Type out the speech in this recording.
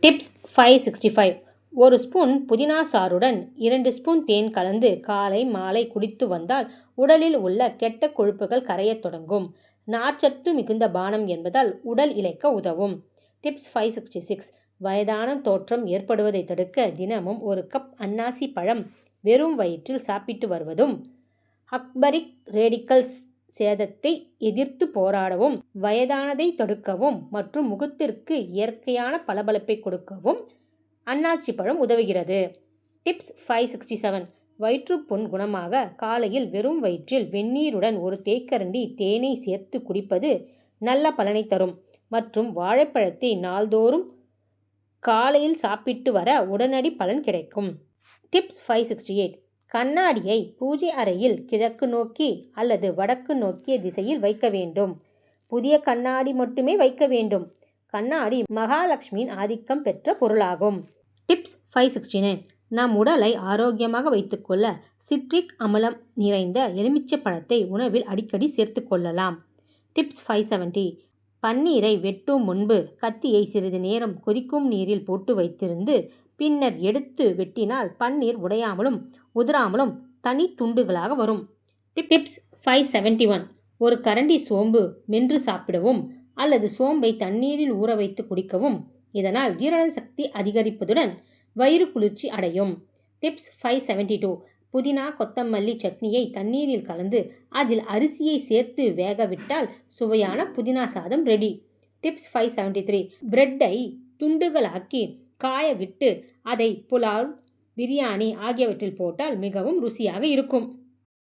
Tips 565. ஒரு spoon புதினா சாறுடன் 2 spoon தேன் கலந்து காலை மாலை குடித்து வந்தால் உடலில் உள்ள கெட்ட கொழுப்புகள் கரையத் தொடங்கும். நார்ச்சத்து மிகுந்த பானம் என்பதால் உடல் இளைக்க உதவும். டிப்ஸ் 566. வயதான தோற்றம் ஏற்படுவதை தடுக்க தினமும் ஒரு கப் அன்னாசி பழம் வெறும் வயிற்றில் சாப்பிட்டு வருவதும், அக்பரிக் ரேடிக்கல்ஸ் சேதத்தை எதிர்த்து போராடவும், வயதானதை தடுக்கவும் மற்றும் முகத்திற்கு இயற்கையான பளபளப்பை கொடுக்கவும் அன்னாசி பழம் உதவுகிறது. டிப்ஸ் 567. வயிற்றுப்புண் குணமாக காலையில் வெறும் வயிற்றில் வெந்நீருடன் ஒரு தேக்கரண்டி தேனை சேர்த்து குடிப்பது நல்ல பலனை தரும். மற்றும் வாழைப்பழத்தை நாள்தோறும் காலையில் சாப்பிட்டு வர உடனடி பலன் கிடைக்கும். டிப்ஸ் 568. கண்ணாடியை பூஜை அறையில் கிழக்கு நோக்கி அல்லது வடக்கு நோக்கிய திசையில் வைக்க வேண்டும். புதிய கண்ணாடி மட்டுமே வைக்க வேண்டும். கண்ணாடி மகாலட்சுமியின் ஆதிக்கம் பெற்ற பொருளாகும். டிப்ஸ் 569. நம் உடலை ஆரோக்கியமாக வைத்துக்கொள்ள சிட்ரிக் அமிலம் நிறைந்த எலுமிச்சை பழத்தை உணவில் அடிக்கடி சேர்த்து கொள்ளலாம். டிப்ஸ் 570. பன்னீரை வெட்டும் முன்பு கத்தியை சிறிது நேரம் கொதிக்கும் நீரில் போட்டு வைத்திருந்து பின்னர் எடுத்து வெட்டினால் பன்னீர் உடையாமலும் உதிராமலும் தனி துண்டுகளாக வரும். டிப்ஸ் 571. ஒரு கரண்டி சோம்பு மென்று சாப்பிடவும் அல்லது சோம்பை தண்ணீரில் ஊற வைத்து குடிக்கவும். இதனால் ஜீரண சக்தி அதிகரிப்பதுடன் வயிறு குளிர்ச்சி அடையும். டிப்ஸ் 572. புதினா கொத்தமல்லி சட்னியை தண்ணீரில் கலந்து அதில் அரிசியை சேர்த்து வேக விட்டால் சுவையான புதினா சாதம் ரெடி. டிப்ஸ் 573. பிரெட்டை துண்டுகளாக்கி காய விட்டு அதை புலாவ், பிரியாணி ஆகியவற்றில் போட்டால் மிகவும் ருசியாக இருக்கும்.